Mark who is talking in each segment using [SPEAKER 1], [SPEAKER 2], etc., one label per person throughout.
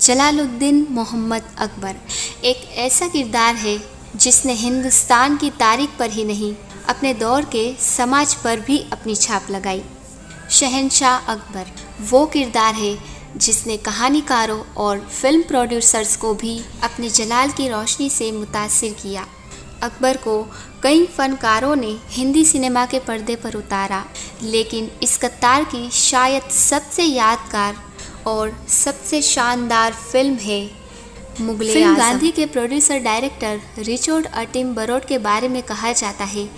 [SPEAKER 1] जलालुद्दीन मोहम्मद अकबर एक ऐसा किरदार है जिसने हिंदुस्तान की तारीख पर ही नहीं अपने दौर के समाज पर भी अपनी छाप लगाई। शहंशाह अकबर वो किरदार है जिसने कहानीकारों और फिल्म प्रोड्यूसर्स को भी अपने जलाल की रोशनी से मुतासिर किया। अकबर को कई फनकारों ने हिंदी सिनेमा के पर्दे पर उतारा, लेकिन इस कतार की शायद सबसे यादगार और सबसे शानदार फिल्म है मुगले आज़म। गांधी के प्रोड्यूसर डायरेक्टर रिचर्ड अटिम्बरोड के बारे में कहा जाता है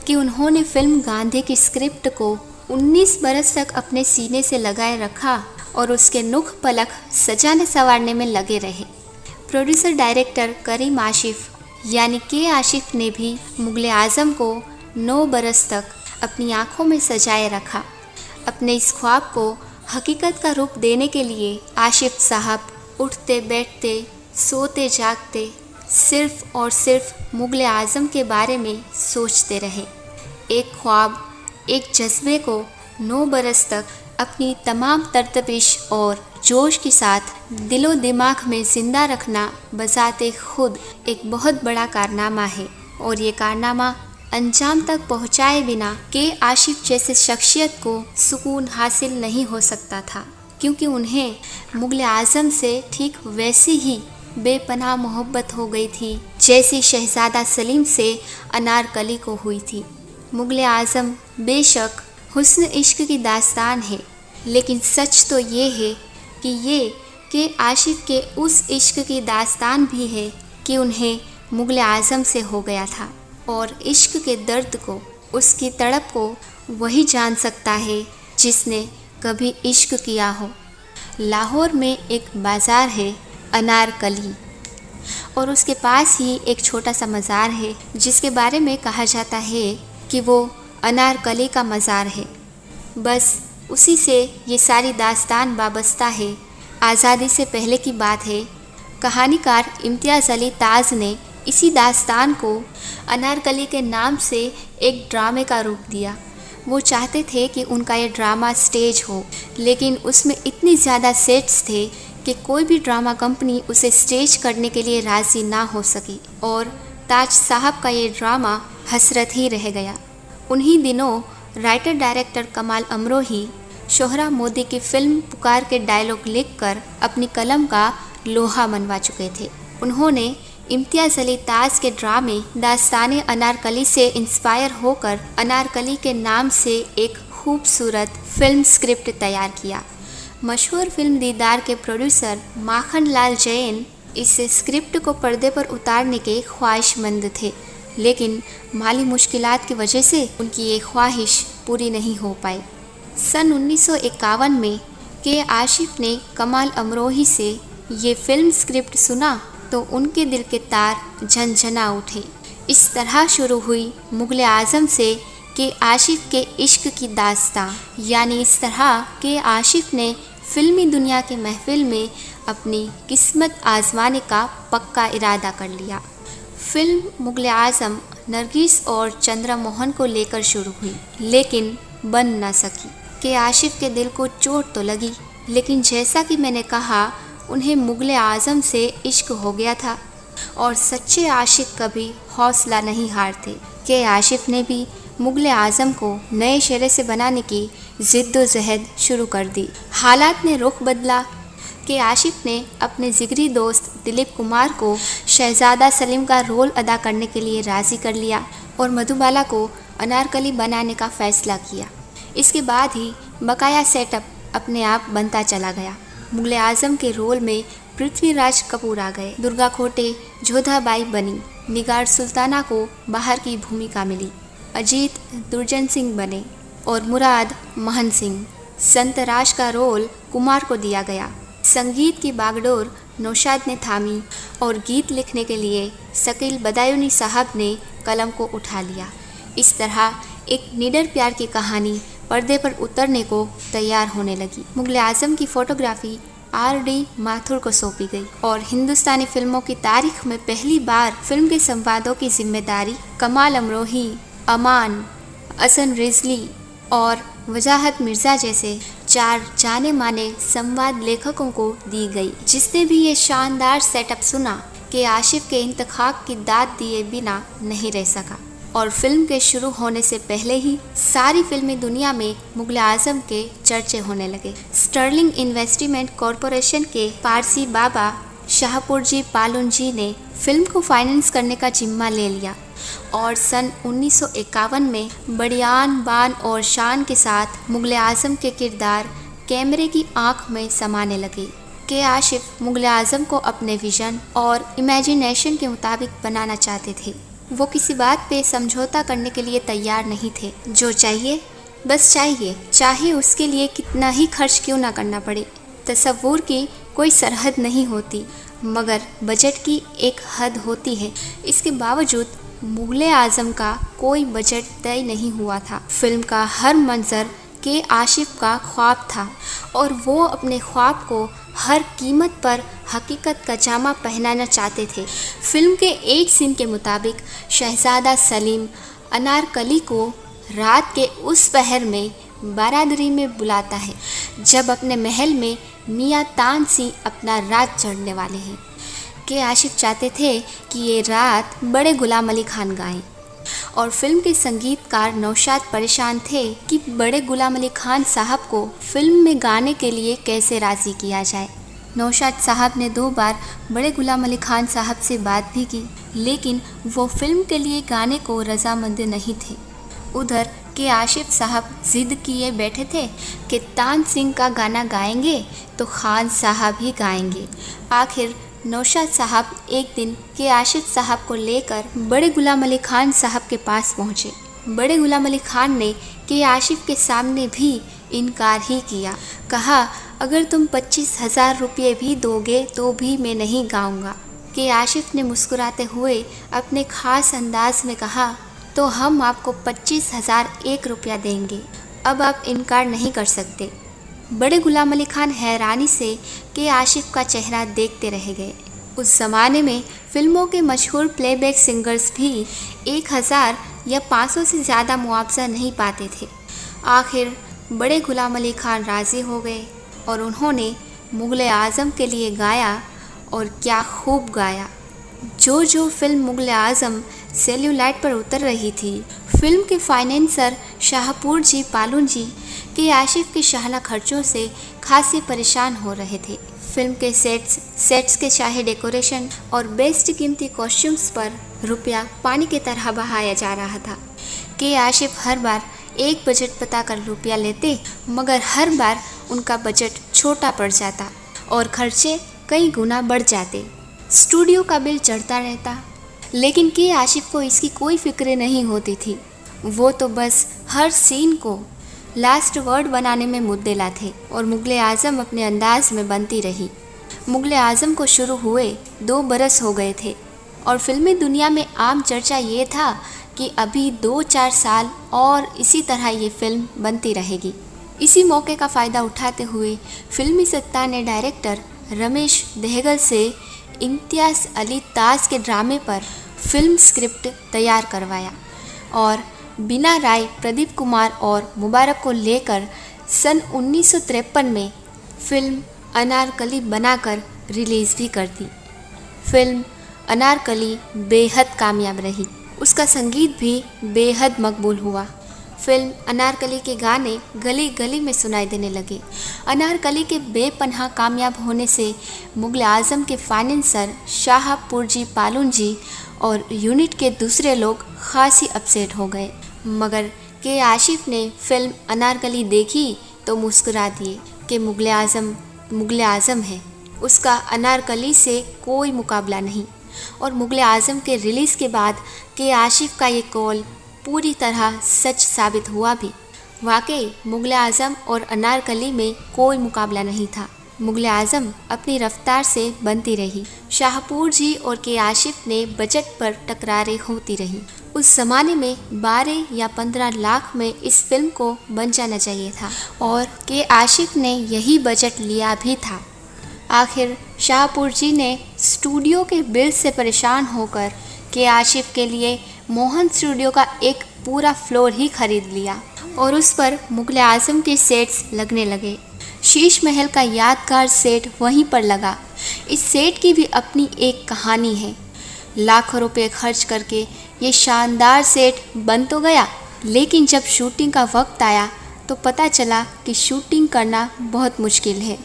[SPEAKER 1] कि उन्होंने फिल्म गांधी की स्क्रिप्ट को 19 बरस तक अपने सीने से लगाए रखा और उसके नुख पलक सजाने संवारने में लगे रहे। प्रोड्यूसर डायरेक्टर करीम आशिफ यानी के आशिफ ने भी मुगले आज़म को 9 बरस तक अपनी आंखों में सजाए रखा। अपने इस ख्वाब को हकीकत का रूप देने के लिए आशिफ साहब उठते बैठते सोते जागते सिर्फ और सिर्फ मुगले आज़म के बारे में सोचते रहे। एक ख्वाब, एक जज्बे को 9 बरस तक अपनी तमाम तरतबिश और जोश के साथ दिलो दिमाग में ज़िंदा रखना बजाते खुद एक बहुत बड़ा कारनामा है, और ये कारनामा अंजाम तक पहुंचाए बिना के आशिफ जैसे शख्सियत को सुकून हासिल नहीं हो सकता था, क्योंकि उन्हें मुगले आज़म से ठीक वैसी ही बेपनाह मोहब्बत हो गई थी जैसी शहजादा सलीम से अनारकली को हुई थी। मुगले आज़म बेशक हुस्न इश्क की दास्तान है, लेकिन सच तो ये है कि ये के आशिफ के उस इश्क की दास्तान भी है कि उन्हें मुगले आज़म से हो गया था, और इश्क के दर्द को, उसकी तड़प को वही जान सकता है जिसने कभी इश्क किया हो। लाहौर में एक बाज़ार है अनारकली, और उसके पास ही एक छोटा सा मज़ार है जिसके बारे में कहा जाता है कि वो अनारकली का मज़ार है। बस उसी से ये सारी दास्तान वाबस्ता है। आज़ादी से पहले की बात है। कहानीकार इम्तियाज़ अली ताज़ ने इसी दास्तान को अनारकली के नाम से एक ड्रामे का रूप दिया। वो चाहते थे कि उनका ये ड्रामा स्टेज हो, लेकिन उसमें इतनी ज़्यादा सेट्स थे कि कोई भी ड्रामा कंपनी उसे स्टेज करने के लिए राज़ी ना हो सकी, और ताज साहब का ये ड्रामा हसरत ही रह गया। उन्हीं दिनों राइटर डायरेक्टर कमाल अमरोही शोहरा मोदी की फिल्म पुकार के डायलॉग लिखकर अपनी कलम का लोहा मनवा चुके थे। उन्होंने इम्तियाज़ अली ताज़ के ड्रामे दास्ताने अनारकली से इंस्पायर होकर अनारकली के नाम से एक खूबसूरत फिल्म स्क्रिप्ट तैयार किया। मशहूर फिल्म दीदार के प्रोड्यूसर माखन लाल जैन इस स्क्रिप्ट को पर्दे पर उतारने के ख्वाहिशमंद थे, लेकिन माली मुश्किलात की वजह से उनकी ये ख्वाहिश पूरी नहीं हो पाई। सन 1951 में के आशिफ ने कमाल अमरोही से ये फिल्म स्क्रिप्ट सुना तो उनके दिल के तार झनझना उठे। इस तरह शुरू हुई मुगले आज़म से के आशिफ के इश्क की दास्तां। यानी इस तरह के आशिफ ने फिल्मी दुनिया के महफिल में अपनी किस्मत आजमाने का पक्का इरादा कर लिया। फिल्म मुगले आज़म नरगिस और चंद्रा मोहन को लेकर शुरू हुई, लेकिन बन न सकी। के आशिफ के दिल को चोट तो लगी, लेकिन जैसा कि मैंने कहा, उन्हें मुगले आज़म से इश्क हो गया था, और सच्चे आशिक कभी हौसला नहीं हारते। के आशिफ ने भी मुगले आज़म को नए सिरे से बनाने की जिद्दोजहद शुरू कर दी। हालात ने रुख बदला। के आशिफ ने अपने जिगरी दोस्त दिलीप कुमार को शहजादा सलीम का रोल अदा करने के लिए राज़ी कर लिया और मधुबाला को अनारकली बनाने का फ़ैसला किया। इसके बाद ही बकाया सेटअप अपने आप बनता चला गया। मुगले आज़म के रोल में पृथ्वीराज कपूर आ गए, दुर्गा खोटे जोधाबाई बनी, निगार सुल्ताना को बाहर की भूमिका मिली, अजीत दुर्जन सिंह बने और मुराद महन सिंह। संतराज का रोल कुमार को दिया गया। संगीत की बागडोर नौशाद ने थामी और गीत लिखने के लिए शकील बदायूनी साहब ने कलम को उठा लिया। इस तरह एक निडर प्यार की कहानी पर्दे पर उतरने को तैयार होने लगी। मुगले आज़म की फोटोग्राफी R.D. माथुर को सौंपी गई, और हिंदुस्तानी फिल्मों की तारीख में पहली बार फिल्म के संवादों की जिम्मेदारी कमाल अमरोही, अमान, असन रिजली और वजाहत मिर्ज़ा जैसे 4 जाने माने संवाद लेखकों को दी गई। जिसने भी ये शानदार सेटअप सुना कि आशिफ के इंतखाब की दाद दिए बिना नहीं रह सका और फिल्म के शुरू होने से पहले ही सारी फिल्मी दुनिया में मुगल आजम के चर्चे होने लगे। स्टर्लिंग इन्वेस्टमेंट कॉरपोरेशन के पारसी बाबा शाहपुर जी पालुन जी ने फिल्म को फाइनेंस करने का जिम्मा ले लिया और सन 1951 में बड़ी आन बान और शान के साथ मुगल आजम के किरदार कैमरे की आंख में समाने लगे। के आशिफ मुगल आजम को अपने विजन और इमेजिनेशन के मुताबिक बनाना चाहते थे। वो किसी बात पे समझौता करने के लिए तैयार नहीं थे। जो चाहिए बस चाहिए, चाहे उसके लिए कितना ही खर्च क्यों ना करना पड़े। तसव्वुर की कोई सरहद नहीं होती, मगर बजट की एक हद होती है। इसके बावजूद मुगल आजम का कोई बजट तय नहीं हुआ था। फिल्म का हर मंजर के आशिफ का ख्वाब था और वो अपने ख्वाब को हर कीमत पर हकीकत का जामा पहनाना चाहते थे। फिल्म के एक सीन के मुताबिक शहजादा सलीम अनारकली को रात के उस पहर में बारादरी में बुलाता है जब अपने महल में मियाँ तानसी अपना राज चढ़ने वाले हैं। के आशिफ चाहते थे कि ये रात बड़े गुलाम अली खान गाएं और फिल्म के संगीतकार नौशाद परेशान थे कि बड़े गुलाम अली खान साहब को फिल्म में गाने के लिए कैसे राज़ी किया जाए। नौशाद साहब ने 2 बार बड़े गुलाम अली खान साहब से बात भी की, लेकिन वो फिल्म के लिए गाने को रजामंद नहीं थे। उधर के आशिफ साहब जिद किए बैठे थे कि तान सिंह का गाना गाएंगे तो खान साहब ही गाएंगे। आखिर नौशाद साहब एक दिन के आशिफ साहब को लेकर बड़े गुलाम अली खान साहब के पास पहुँचे। बड़े गुलाम अली खान ने के आशिफ के सामने भी इनकार ही किया। कहा, अगर तुम 25,000 रुपये भी दोगे तो भी मैं नहीं गाऊंगा। के आशिफ ने मुस्कुराते हुए अपने ख़ास अंदाज में कहा, तो हम आपको 25,001 रुपया देंगे। अब आप इनकार नहीं कर सकते। बड़े गुलाम अली खान हैरानी से के आशिफ का चेहरा देखते रह गए। उस ज़माने में फिल्मों के मशहूर प्लेबैक सिंगर्स भी 1,000 या 500 से ज़्यादा मुआवजा नहीं पाते थे। आखिर बड़े गुलाम अली खान राज़ी हो गए और उन्होंने मुग़ल आज़म के लिए गाया, और क्या खूब गाया। जो फिल्म मुग़ल आज़म सेल्यूलाइट पर उतर रही थी, फिल्म के फाइनेंसर शाहपुर जी पालुन जी के आशिफ के शाहाना खर्चों से खासे परेशान हो रहे थे। फिल्म के सेट्स के शाही डेकोरेशन और बेस्ट कीमती कॉस्ट्यूम्स पर रुपया पानी की तरह बहाया जा रहा था। के आशिफ हर बार एक बजट बताकर रुपया लेते, मगर हर बार उनका बजट छोटा पड़ जाता और खर्चे कई गुना बढ़ जाते। स्टूडियो का बिल चढ़ता रहता, लेकिन के आशिफ को इसकी कोई फिक्र नहीं होती थी। वो तो बस हर सीन को लास्ट वर्ड बनाने में मुद्देला थे और मुग़ल आज़म अपने अंदाज में बनती रही। मुग़ल आज़म को शुरू हुए 2 बरस हो गए थे और फिल्मी दुनिया में आम चर्चा ये था कि अभी 2-4 साल और इसी तरह ये फिल्म बनती रहेगी। इसी मौके का फ़ायदा उठाते हुए फिल्मी सत्ता ने डायरेक्टर रमेश दहगल से इम्तियाज़ अली ताज के ड्रामे पर फिल्म स्क्रिप्ट तैयार करवाया और बिना राय प्रदीप कुमार और मुबारक को लेकर सन 1953 में फिल्म अनारकली बनाकर रिलीज़ भी कर दी। फिल्म अनारकली बेहद कामयाब रही, उसका संगीत भी बेहद मकबूल हुआ। फिल्म अनारकली के गाने गली गली में सुनाई देने लगे। अनारकली के बेपनाह कामयाब होने से मुग़ल आज़म के फाइनेंसर शाहपुर जी पालुन जी और यूनिट के दूसरे लोग खासी अपसेट हो गए, मगर के आशिफ ने फिल्म अनारकली देखी तो मुस्कुरा दिए कि मुग़ल आज़म है, उसका अनारकली से कोई मुकाबला नहीं। और मुग़ल आज़म के रिलीज़ के बाद के आशिफ का ये कॉल पूरी तरह सच साबित हुआ भी। वाकई मुग़ल आज़म और अनारकली में कोई मुकाबला नहीं था। मुग़ल आज़म अपनी रफ्तार से बनती रही। शाहपुर जी और के आशिफ ने बजट पर टकरारें होती रहीं। उस ज़माने में 12 या 15 लाख में इस फिल्म को बन जाना चाहिए था और के आशिफ ने यही बजट लिया भी था। आखिर शाहपुर जी ने स्टूडियो के बिल से परेशान होकर के आशिफ के लिए मोहन स्टूडियो का एक पूरा फ्लोर ही खरीद लिया और उस पर मुग़ल आज़म के सेट्स लगने लगे। शीश महल का यादगार सेट वहीं पर लगा। इस सेट की भी अपनी एक कहानी है। लाखों रुपए खर्च करके ये शानदार सेट बन तो गया, लेकिन जब शूटिंग का वक्त आया तो पता चला कि शूटिंग करना बहुत मुश्किल है,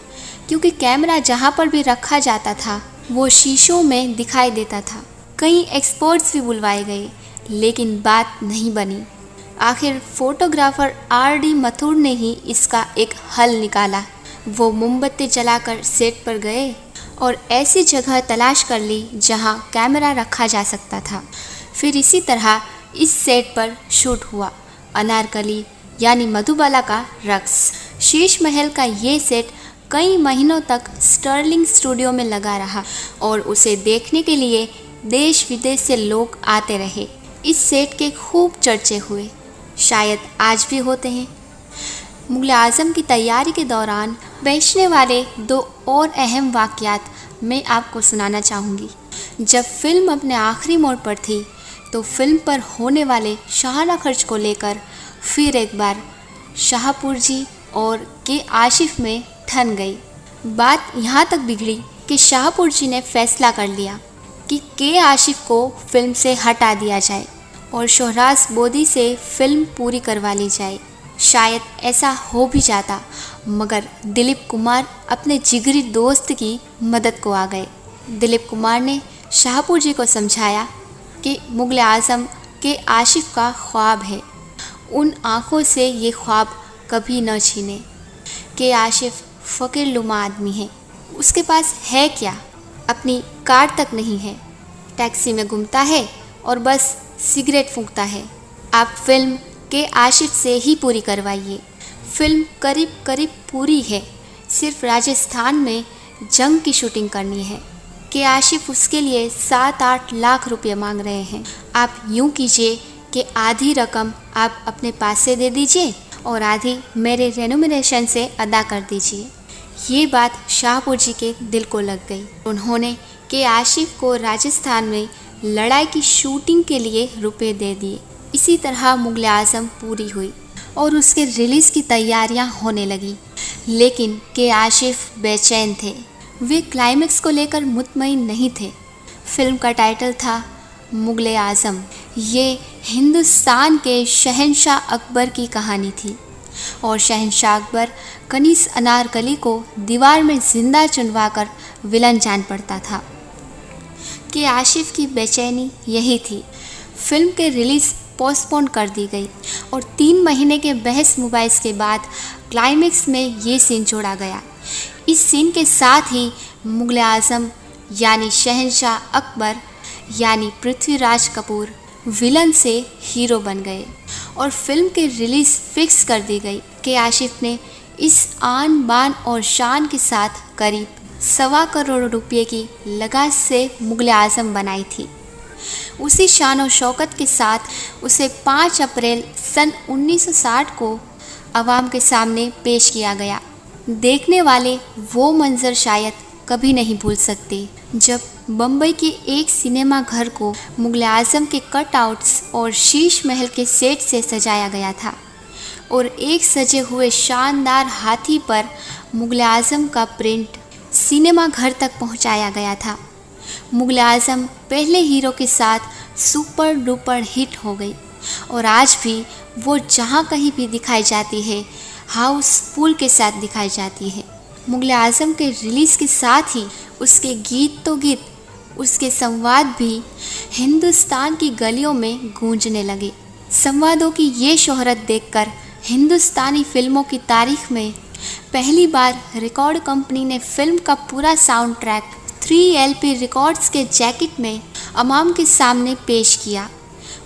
[SPEAKER 1] क्योंकि कैमरा जहाँ पर भी रखा जाता था वो शीशों में दिखाई देता था। कई एक्सपर्ट्स भी बुलवाए गए, लेकिन बात नहीं बनी। आखिर फोटोग्राफर आर.डी. मथुर ने ही इसका एक हल निकाला। वो मोमबत्ती जलाकर सेट पर गए और ऐसी जगह तलाश कर ली जहां कैमरा रखा जा सकता था। फिर इसी तरह इस सेट पर शूट हुआ। अनारकली यानी मधुबाला का रक्स। शीश महल का ये सेट कई महीनों तक स्टर्लिंग स्टूडियो में लगा रहा और उसे देखने के लिए देश विदेश से लोग आते रहे। इस सेट के खूब चर्चे हुए, शायद आज भी होते हैं। मुग़ल आज़म की तैयारी के दौरान बेचने वाले दो और अहम वाक़यात मैं आपको सुनाना चाहूँगी। जब फिल्म अपने आखिरी मोड़ पर थी तो फिल्म पर होने वाले शाहाना खर्च को लेकर फिर एक बार शाहपुर जी और के आशिफ में ठन गई। बात यहाँ तक बिगड़ी कि शाहपुर जी ने फैसला कर लिया कि के आशिफ को फिल्म से हटा दिया जाए और शोहराज बोदी से फिल्म पूरी करवा ली जाए। शायद ऐसा हो भी जाता, मगर दिलीप कुमार अपने जिगरी दोस्त की मदद को आ गए। दिलीप कुमार ने शाहपुर जी को समझाया कि मुग़ल आज़म के आशिफ का ख्वाब है, उन आँखों से ये ख्वाब कभी न छीने। के आशिफ फ़कीर लुमा आदमी है, उसके पास है क्या, अपनी कार तक नहीं है, टैक्सी में घूमता है और बस सिगरेट फूंकता है। आप फिल्म के आशिफ से ही पूरी करवाइए। फिल्म करीब करीब पूरी है, सिर्फ राजस्थान में जंग की शूटिंग करनी है। के आशिफ उसके लिए 7-8 लाख रुपए मांग रहे हैं। आप यूँ कीजिए कि आधी रकम आप अपने पास से दे दीजिए और आधी मेरे रेनोमिनेशन से अदा कर दीजिए। ये बात शाहपुर जी के दिल को लग गई। उन्होंने के आशिफ को राजस्थान में लड़ाई की शूटिंग के लिए रुपए दे दिए। इसी तरह मुग़ल आज़म पूरी हुई और उसके रिलीज़ की तैयारियां होने लगी, लेकिन के आशिफ बेचैन थे। वे क्लाइमेक्स को लेकर मुतमईन नहीं थे। फिल्म का टाइटल था मुग़ल आज़म। ये हिंदुस्तान के शहंशाह अकबर की कहानी थी और शहंशाह अकबर कनीज़ अनारकली को दीवार में ज़िंदा चुनवाकर विलन जान पड़ता था। के आशिफ की बेचैनी यही थी। फिल्म के रिलीज़ पोस्टपोन कर दी गई और 3 महीने के बहस मुबाहिस के बाद क्लाइमेक्स में ये सीन जोड़ा गया। इस सीन के साथ ही मुग़ल आज़म यानी शहंशाह अकबर यानी पृथ्वीराज कपूर विलन से हीरो बन गए और फिल्म की रिलीज़ फिक्स कर दी गई। के आशिफ ने इस आन बान और शान के साथ करीब 1.25 करोड़ रुपये की लागत से मुग़ल आज़म बनाई थी। उसी शान और शौकत के साथ उसे 5 अप्रैल सन 1960 को आवाम के सामने पेश किया गया। देखने वाले वो मंजर शायद कभी नहीं भूल सकते, जब बम्बई के एक सिनेमा घर को मुग़ल आज़म के कटआउट्स और शीश महल के सेट से सजाया गया था और एक सजे हुए शानदार हाथी पर मुग़ल आज़म का प्रिंट सिनेमा घर तक पहुंचाया गया था। मुग़ल आज़म पहले हीरो के साथ सुपर डुपर हिट हो गई और आज भी वो जहाँ कहीं भी दिखाई जाती है हाउसफुल के साथ दिखाई जाती है। मुग़ल आज़म के रिलीज़ के साथ ही उसके गीत तो गीत, उसके संवाद भी हिंदुस्तान की गलियों में गूंजने लगे। संवादों की ये शोहरत देखकर हिंदुस्तानी फिल्मों की तारीख में पहली बार रिकॉर्ड कंपनी ने फिल्म का पूरा साउंड ट्रैक 3LP रिकॉर्ड्स के जैकेट में अवाम के सामने पेश किया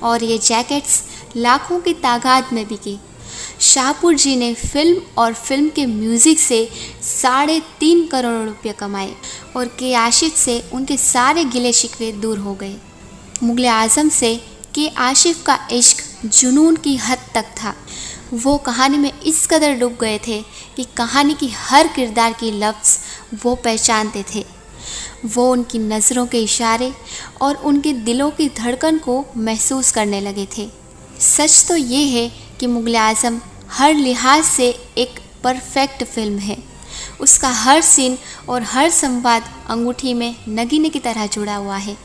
[SPEAKER 1] और ये जैकेट्स लाखों की तादाद में बिकी। शाहपुर जी ने फिल्म और फिल्म के म्यूज़िक से 3.5 करोड़ रुपये कमाए और के आशिफ से उनके सारे गिले शिकवे दूर हो गए। मुग़ल आज़म से के आशिफ का इश्क जुनून की हद तक था। वो कहानी में इस कदर डूब गए थे कि कहानी की हर किरदार की लफ्ज़ वो पहचानते थे। वो उनकी नज़रों के इशारे और उनके दिलों की धड़कन को महसूस करने लगे थे। सच तो ये है कि मुग़ल आज़म हर लिहाज से एक परफेक्ट फिल्म है। उसका हर सीन और हर संवाद अंगूठी में नगीने की तरह जुड़ा हुआ है।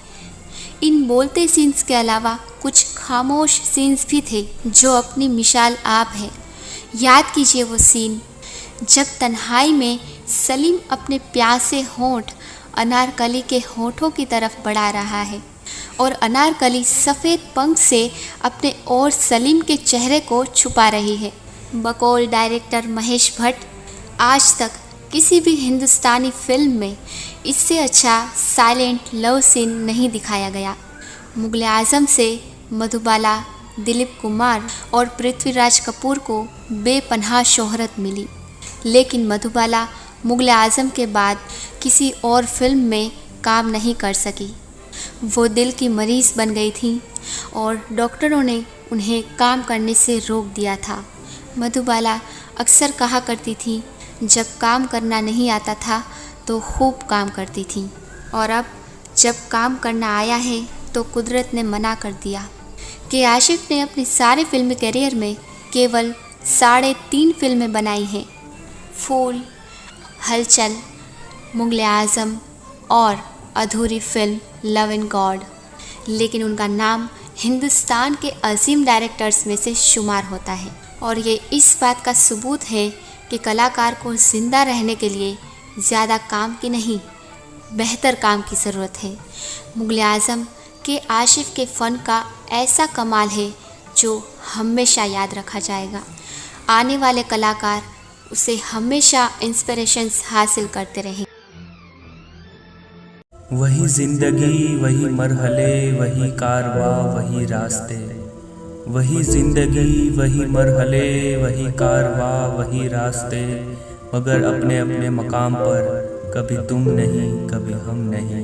[SPEAKER 1] इन बोलते सीन्स के अलावा कुछ खामोश सीन्स भी थे जो अपनी मिसाल आप है। याद कीजिए वो सीन जब तन्हाई में सलीम अपने प्यासे होंठ अनारकली के होठों की तरफ बढ़ा रहा है और अनारकली सफ़ेद पंख से अपने और सलीम के चेहरे को छुपा रही है। बकौल डायरेक्टर महेश भट्ट, आज तक किसी भी हिंदुस्तानी फिल्म में इससे अच्छा साइलेंट लव सीन नहीं दिखाया गया। मुग़ल आज़म से मधुबाला, दिलीप कुमार और पृथ्वीराज कपूर को बेपनाह शोहरत मिली, लेकिन मधुबाला मुग़ल आज़म के बाद किसी और फिल्म में काम नहीं कर सकी। वो दिल की मरीज़ बन गई थी और डॉक्टरों ने उन्हें काम करने से रोक दिया था। मधुबाला अक्सर कहा करती थी, जब काम करना नहीं आता था तो खूब काम करती थी, और अब जब काम करना आया है तो कुदरत ने मना कर दिया। कि आशिक़ ने अपने सारे फिल्मी करियर में केवल 3.5 फिल्में बनाई हैं। फूल, हलचल, मुग़ल आज़म और अधूरी फिल्म लव एंड गॉड, लेकिन उनका नाम हिंदुस्तान के अजीम डायरेक्टर्स में से शुमार होता है। और ये इस बात का सबूत है कि कलाकार को ज़िंदा रहने के लिए ज़्यादा काम की नहीं, बेहतर काम की ज़रूरत है। मुग़ल आज़म के आशिफ़ के फ़न का ऐसा कमाल है जो हमेशा याद रखा जाएगा। आने वाले कलाकार उसे हमेशा इंस्पिरेशंस हासिल करते रहें।
[SPEAKER 2] वही जिंदगी, वही मरहले, वही कारवां, वही रास्ते। वही जिंदगी, वही मरहले, वही कारवां, वही रास्ते, मगर अपने अपने मकाम पर कभी तुम नहीं, कभी हम नहीं।